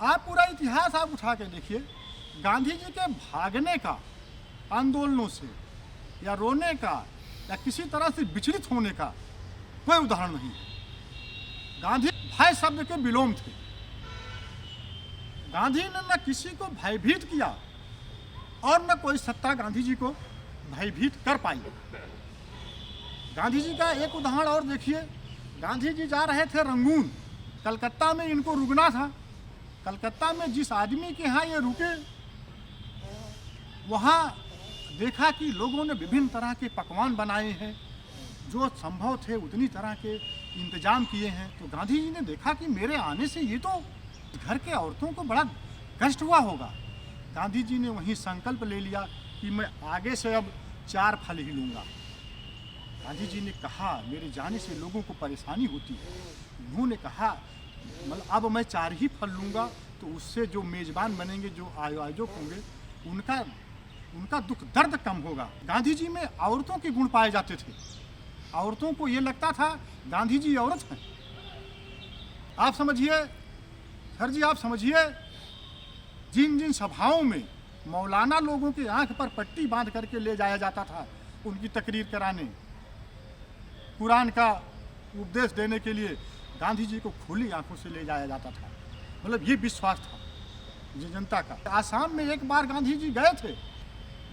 आप पूरा इतिहास आप उठा के देखिए, गांधी जी के भागने का, आंदोलनों से या रोने का या किसी तरह से विचलित होने का कोई उदाहरण नहीं है। गांधी भय शब्द के विलोम थे। गांधी ने न किसी को भयभीत किया और न कोई सत्ता गांधी जी को भयभीत कर पाई। गांधी जी का एक उदाहरण और देखिए, गांधी जी जा रहे थे रंगून, कलकत्ता में इनको रुकना था। कलकत्ता में जिस आदमी के यहाँ ये रुके, वहाँ देखा कि लोगों ने विभिन्न तरह के पकवान बनाए हैं, जो संभव थे उतनी तरह के इंतजाम किए हैं। तो गांधी जी ने देखा कि मेरे आने से ये तो घर के औरतों को बड़ा कष्ट हुआ होगा। गांधी जी ने वहीं संकल्प ले लिया कि मैं आगे से अब 4 फल ही लूँगा। गांधी जी ने कहा मेरे जाने से लोगों को परेशानी होती है। उन्होंने कहा मतलब अब मैं 4 ही फल लूँगा, तो उससे जो मेज़बान बनेंगे, जो आयोजक होंगे, उनका दुख दर्द कम होगा। गांधी जी में औरतों के गुण पाए जाते थे। औरतों को ये लगता था गांधी जी औरत हैं। आप समझिए सर जी, आप समझिए, जिन जिन सभाओं में मौलाना लोगों के आंख पर पट्टी बांध करके ले जाया जाता था उनकी तकरीर कराने, कुरान का उपदेश देने के लिए गांधी जी को खुली आंखों से ले जाया जाता था। मतलब ये विश्वास था जनता का। आसाम में एक बार गांधी जी गए थे।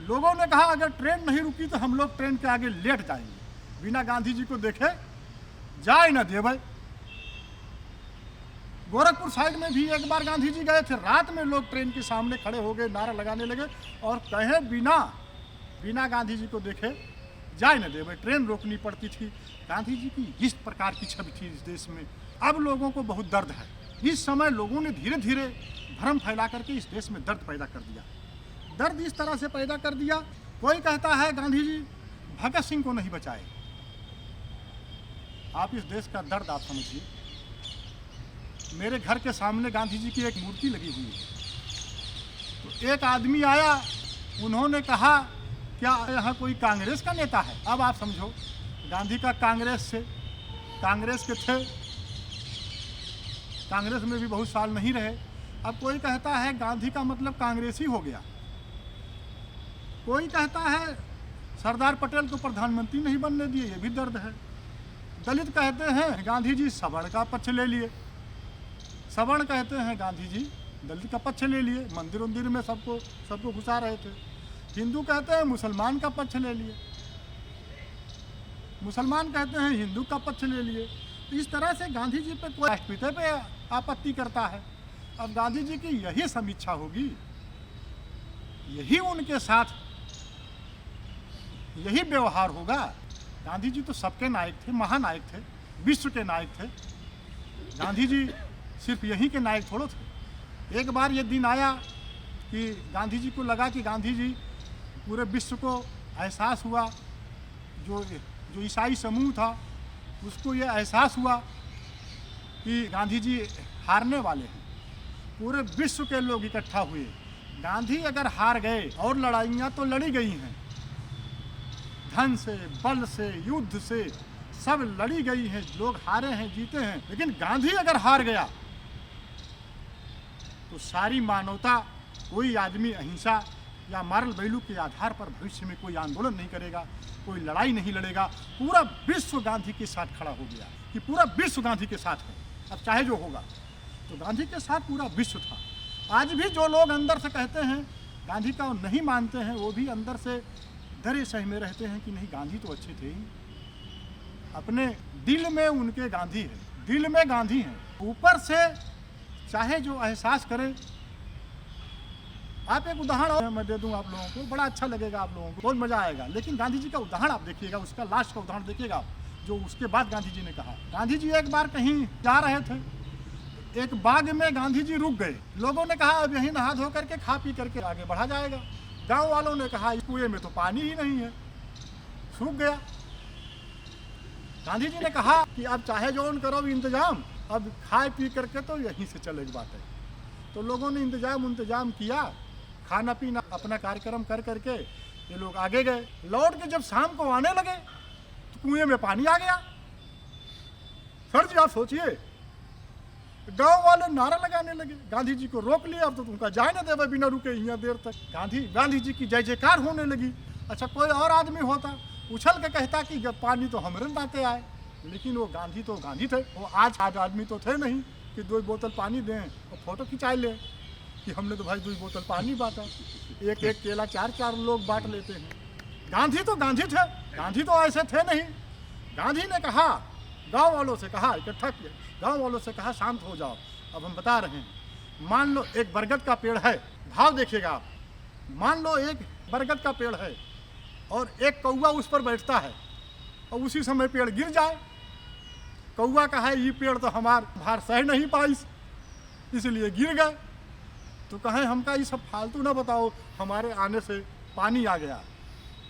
लोगों ने कहा अगर ट्रेन नहीं रुकी तो हम लोग ट्रेन के आगे लेट जाएंगे। बिना गांधी जी को देखे जाए न दे भाई। गोरखपुर साइड में भी एक बार गांधी जी गए थे। रात में लोग ट्रेन के सामने खड़े हो गए, नारा लगाने लगे और कहे बिना गांधी जी को देखे जाए न दे भाई। ट्रेन रोकनी पड़ती थी। गांधी जी की इस प्रकार की छवि थी इस देश में। अब लोगों को बहुत दर्द है। इस समय लोगों ने धीरे धीरे भ्रम फैला करके इस देश में दर्द पैदा कर दिया। दर्द इस तरह से पैदा कर दिया, कोई कहता है गांधी जी भगत सिंह को नहीं बचाए। आप इस देश का दर्द आप समझिए। मेरे घर के सामने गांधी जी की एक मूर्ति लगी हुई है। तो एक आदमी आया, उन्होंने कहा क्या यहाँ कोई कांग्रेस का नेता है? अब आप समझो, गांधी का कांग्रेस के थे, कांग्रेस में भी बहुत साल नहीं रहे। अब कोई कहता है गांधी का मतलब कांग्रेसी हो गया। कोई कहता है सरदार पटेल को प्रधानमंत्री नहीं बनने दिए, ये भी दर्द है। दलित कहते हैं गांधी जी सवर्ण का पक्ष ले लिए। सवर्ण कहते हैं गांधी जी दलित का पक्ष ले लिए, मंदिर उंदिर में सबको घुसा रहे थे। हिंदू कहते हैं मुसलमान का पक्ष ले लिए, मुसलमान कहते हैं हिंदू का पक्ष ले लिए। इस तरह से गांधी जी पे कोई राष्ट्रपिता पे आपत्ति करता है। अब गांधी जी की यही समीक्षा होगी, यही उनके साथ यही व्यवहार होगा। गांधी जी तो सबके नायक थे, महानायक थे, विश्व के नायक थे। गांधी जी सिर्फ यहीं के नायक थोड़ो थे। एक बार ये दिन आया कि गांधी जी को लगा कि गांधी जी पूरे विश्व को एहसास हुआ, जो ईसाई समूह था उसको ये एहसास हुआ कि गांधी जी हारने वाले हैं। पूरे विश्व के लोग इकट्ठा हुए। गांधी अगर हार गए, और लड़ाइयाँ तो लड़ी गई हैं, धन से, बल से, युद्ध से सब लड़ी गई हैं, लोग हारे हैं, जीते हैं। लेकिन गांधी अगर हार गया तो सारी मानवता, कोई आदमी अहिंसा या मॉरल वैल्यू के आधार पर भविष्य में कोई आंदोलन नहीं करेगा, कोई लड़ाई नहीं लड़ेगा। पूरा विश्व गांधी के साथ खड़ा हो गया कि पूरा विश्व गांधी के साथ है। अब चाहे जो होगा, तो गांधी के साथ पूरा विश्व था। आज भी जो लोग अंदर से कहते हैं गांधी का नहीं मानते हैं, वो भी अंदर से डरे सहमे रहते हैं कि नहीं गांधी तो अच्छे थे ही। अपने दिल में उनके गांधी है, दिल में गांधी हैं। ऊपर से चाहे जो एहसास करे। आप एक उदाहरण मैं दे दूं आप लोगों को, बड़ा अच्छा लगेगा, आप लोगों को बहुत मजा आएगा। लेकिन गांधी जी का उदाहरण आप देखिएगा, उसका लास्ट का उदाहरण देखिएगा जो उसके बाद गांधी जी ने कहा। गांधी जी एक बार कहीं जा रहे थे, एक बाग में गांधी जी रुक गए। लोगों ने कहा अब यहीं नहा धो करके खा पी करके आगे बढ़ा जाएगा। गांव वालों ने कहा इस कुएं में तो पानी ही नहीं है, सूख गया। गांधी जी ने कहा कि अब चाहे जो करो इंतजाम, अब खाए पी करके तो यहीं से चले की बात है। तो लोगों ने इंतजाम किया, खाना पीना अपना कार्यक्रम कर करके ये लोग आगे गए। लौट के जब शाम को आने लगे तो कुएं में पानी आ गया। सर जी आप सोचिए, गांव वाले नारा लगाने लगे, गांधी जी को रोक लिया, अब तो तुमका जाए ना देवे बिना रुके यहाँ देर तक। गांधी जी की जय जयकार होने लगी। अच्छा, कोई और आदमी होता उछल के कहता कि जब पानी तो हमरे नाते आए, लेकिन वो गांधी तो गांधी थे। वो आज आदमी तो थे नहीं कि 2 बोतल पानी दें और फोटो खिंचाए ले कि हमने तो भाई 2 बोतल पानी बांटा, एक एक केला 4 लोग बांट लेते हैं। गांधी तो गांधी थे, गांधी तो ऐसे थे नहीं। गांधी ने कहा, गांव वालों से कहा, इकट्ठा किया, गांव वालों से कहा शांत हो जाओ। अब हम बता रहे हैं, मान लो एक बरगद का पेड़ है, भाव देखिएगा आप, मान लो एक बरगद का पेड़ है और एक कौवा उस पर बैठता है और उसी समय पेड़ गिर जाए। कौवा कहा ये पेड़ तो हमार भार सह नहीं पाई इसलिए गिर गए। तो कहें हमका ये सब फालतू ना बताओ, हमारे आने से पानी आ गया।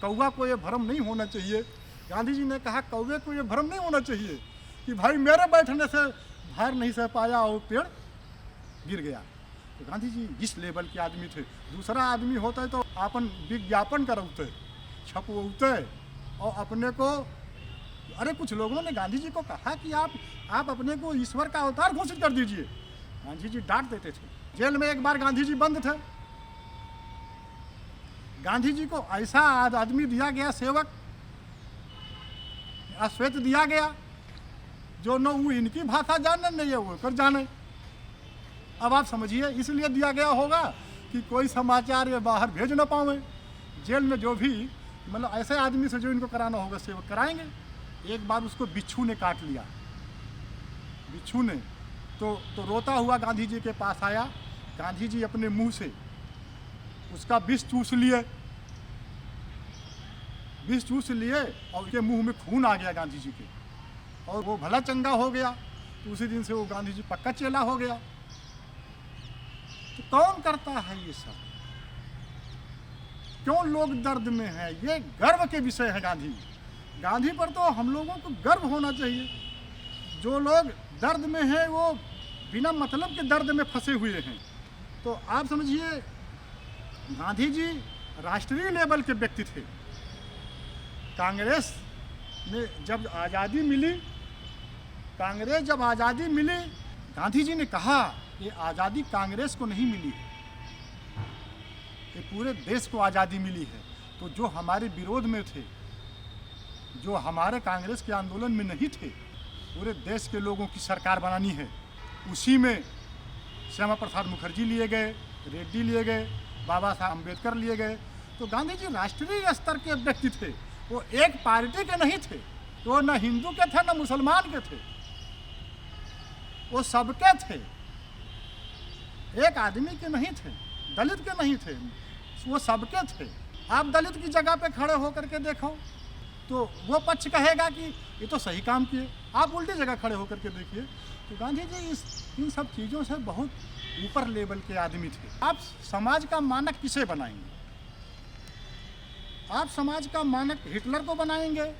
कौवा को ये भ्रम नहीं होना चाहिए। गांधी जी ने कहा कौवे को ये भ्रम नहीं होना चाहिए कि भाई मेरे बैठने से भार नहीं सह पाया और पेड़ गिर गया। तो गांधी जी इस लेवल के आदमी थे। दूसरा आदमी होता है तो अपन विज्ञापन करते, छपवते और अपने को, अरे कुछ लोगों ने गांधी जी को कहा कि आप अपने को ईश्वर का अवतार घोषित कर दीजिए। गांधी जी डांट देते थे। जेल में एक बार गांधी जी बंद थे। गांधी जी को ऐसा आदमी दिया गया, सेवक अश्वेत दिया गया, जो न वो इनकी भाषा जाने न ये वो कर जाने। अब आप समझिए, इसलिए दिया गया होगा कि कोई समाचार ये बाहर भेज न पावे। जेल में जो भी मतलब ऐसे आदमी से जो इनको कराना होगा सेवक कराएंगे। एक बार उसको बिच्छू ने काट लिया, बिच्छू ने तो रोता हुआ गांधी जी के पास आया। गांधी जी अपने मुंह से उसका विष चूस लिए, विष चूस लिए और उसके मुंह में खून आ गया गांधी जी के, और वो भला चंगा हो गया। तो उसी दिन से वो गांधी जी पक्का चेला हो गया। तो कौन करता है ये सब? क्यों लोग दर्द में है? ये गर्व के विषय है। गांधी पर तो हम लोगों को गर्व होना चाहिए। जो लोग दर्द में हैं वो बिना मतलब के दर्द में फंसे हुए हैं। तो आप समझिए, गांधी जी राष्ट्रीय लेवल के व्यक्ति थे। कांग्रेस में जब आज़ादी मिली, गांधी जी ने कहा ये आज़ादी कांग्रेस को नहीं मिली है, ये पूरे देश को आज़ादी मिली है। तो जो हमारे विरोध में थे, जो हमारे कांग्रेस के आंदोलन में नहीं थे, पूरे देश के लोगों की सरकार बनानी है। उसी में श्यामा प्रसाद मुखर्जी लिए गए, रेड्डी लिए गए, बाबा साहब अम्बेडकर लिए गए। तो गांधी जी राष्ट्रीय स्तर के व्यक्ति थे। वो एक पार्टी के नहीं थे, वो न हिंदू के थे न मुसलमान के थे, वो सबके थे। एक आदमी के नहीं थे, दलित के नहीं थे, वो सबके थे। आप दलित की जगह पे खड़े होकर के देखो तो वो पक्ष कहेगा कि ये तो सही काम किए। आप उल्टी जगह खड़े होकर के देखिए। तो गांधी जी इन सब चीज़ों से बहुत ऊपर लेवल के आदमी थे। आप समाज का मानक किसे बनाएंगे? आप समाज का मानक हिटलर को बनाएंगे?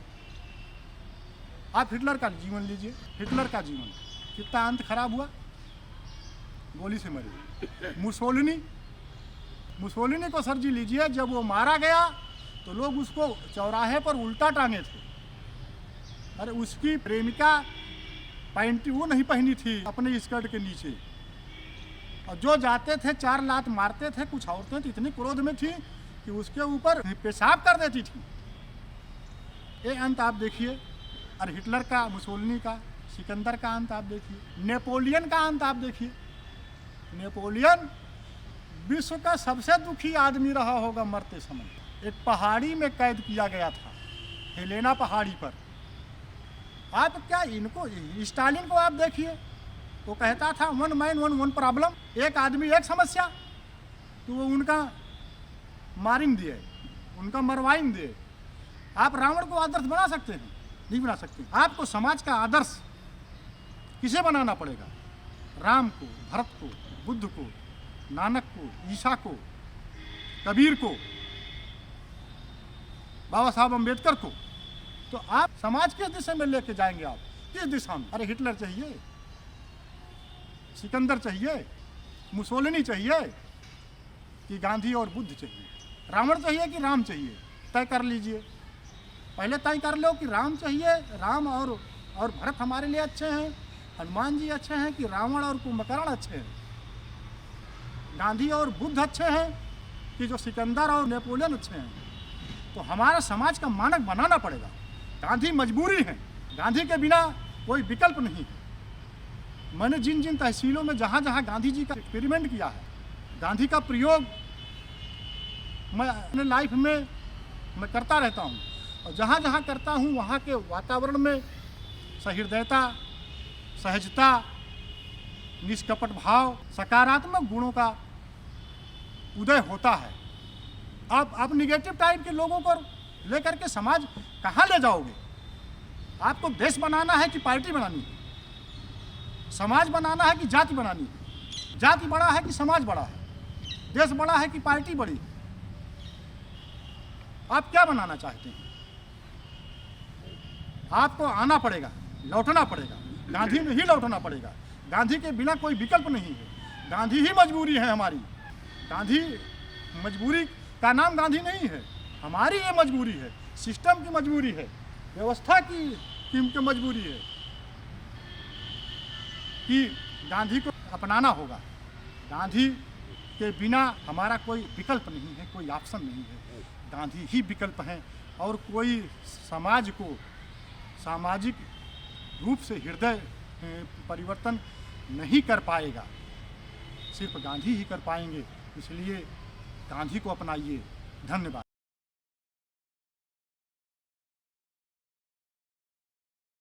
आप हिटलर का जीवन लीजिए। हिटलर का जीवन कितना अंत खराब हुआ, गोली से मरे। मुसोलिनी को सर जी लीजिए, जब वो मारा गया तो लोग उसको चौराहे पर उल्टा टांगे थे। अरे उसकी प्रेमिका पैंटी वो नहीं पहनी थी अपने स्कर्ट के नीचे, और जो जाते थे 4 लात मारते थे। कुछ औरतें तो इतनी क्रोध में थी कि उसके ऊपर पेशाब कर देती थी। ये अंत आप देखिए। और हिटलर का, मुसोलिनी का, सिकंदर का अंत आप देखिए। नेपोलियन का अंत आप देखिए। नेपोलियन विश्व का सबसे दुखी आदमी रहा होगा मरते समय। एक पहाड़ी में कैद किया गया था, हेलेना पहाड़ी पर। आप क्या इनको, स्टालिन को आप देखिए, वो कहता था 1 मैन 1 प्रॉब्लम, एक आदमी एक समस्या। तो वो उनका मारिन दिए, उनका मरवाइन दिए। आप रावण को आदर्श बना सकते हैं? नहीं बना सकते। आपको समाज का आदर्श किसे बनाना पड़ेगा? राम को, भरत को, बुद्ध को, नानक को, ईसा को, कबीर को, बाबा साहब अम्बेडकर को। तो आप समाज किस दिशा में लेके जाएंगे? आप किस दिशा में? अरे हिटलर चाहिए, सिकंदर चाहिए, मुसोलिनी चाहिए कि गांधी और बुद्ध चाहिए? रावण चाहिए कि राम चाहिए? तय कर लीजिए। पहले तय कर लो कि राम चाहिए, राम और भरत हमारे लिए अच्छे हैं, हनुमान जी अच्छे हैं कि रावण और कुंभकर्ण अच्छे हैं? गांधी और बुद्ध अच्छे हैं कि जो सिकंदर और नेपोलियन अच्छे हैं? तो हमारा समाज का मानक बनाना पड़ेगा। गांधी मजबूरी है, गांधी के बिना कोई विकल्प नहीं है। मैंने जिन जिन तहसीलों में जहाँ जहाँ गांधी जी का एक्सपेरिमेंट किया है, गांधी का प्रयोग मैं अपने लाइफ में मैं करता रहता हूँ, और जहाँ जहाँ करता हूँ वहाँ के वातावरण में सहृदयता, सहजता, निष्कपट भाव, सकारात्मक गुणों का उदय होता है। आप निगेटिव टाइप के लोगों को लेकर के समाज कहाँ ले जाओगे? आपको देश बनाना है कि पार्टी बनानी है? समाज बनाना है कि जाति बनानी है? जाति बड़ा है कि समाज बड़ा है? देश बड़ा है कि पार्टी बड़ी है? आप क्या बनाना चाहते हैं? आपको आना पड़ेगा, लौटना पड़ेगा, गांधी में ही लौटना पड़ेगा। गांधी के बिना कोई विकल्प नहीं है। गांधी ही मजबूरी है हमारी। गांधी मजबूरी का नाम गांधी नहीं है, हमारी ये मजबूरी है, सिस्टम की मजबूरी है, व्यवस्था की मजबूरी है कि गांधी को अपनाना होगा। गांधी के बिना हमारा कोई विकल्प नहीं है, कोई ऑप्शन नहीं है। गांधी ही विकल्प हैं, और कोई समाज को सामाजिक रूप से हृदय परिवर्तन नहीं कर पाएगा, सिर्फ गांधी ही कर पाएंगे। इसलिए गांधी को अपनाइए। धन्यवाद।